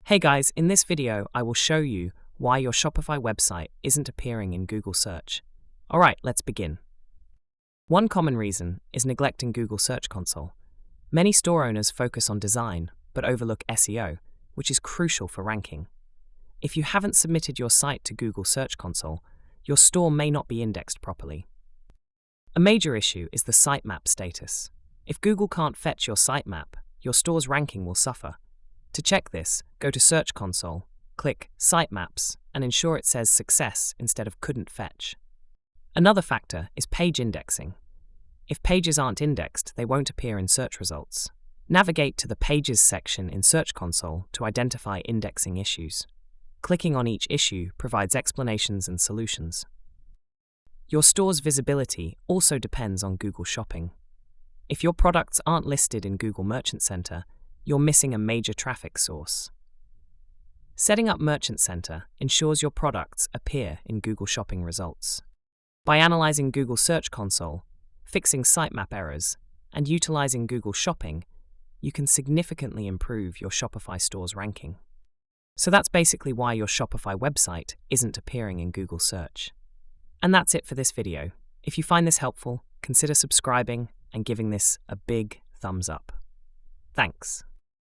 Hey guys, in this video I will show you why your Shopify website isn't appearing in Google search. Alright, let's begin. One common reason is neglecting Google Search Console. Many store owners focus on design but overlook SEO, which is crucial for ranking. If you haven't submitted your site to Google Search Console, your store may not be indexed properly. A major issue is the sitemap status. If Google can't fetch your sitemap, your store's ranking will suffer. To check this, go to Search Console, click Sitemaps, and ensure it says Success instead of Couldn't Fetch. Another factor is page indexing. If pages aren't indexed, they won't appear in search results. Navigate to the Pages section in Search Console to identify indexing issues. Clicking on each issue provides explanations and solutions. Your store's visibility also depends on Google Shopping. If your products aren't listed in Google Merchant Center, you're missing a major traffic source. Setting up Merchant Center ensures your products appear in Google Shopping results. By analyzing Google Search Console, fixing sitemap errors, and utilizing Google Shopping, you can significantly improve your Shopify store's ranking. So that's basically why your Shopify website isn't appearing in Google search. And that's it for this video. If you find this helpful, consider subscribing and giving this a big thumbs up. Thanks.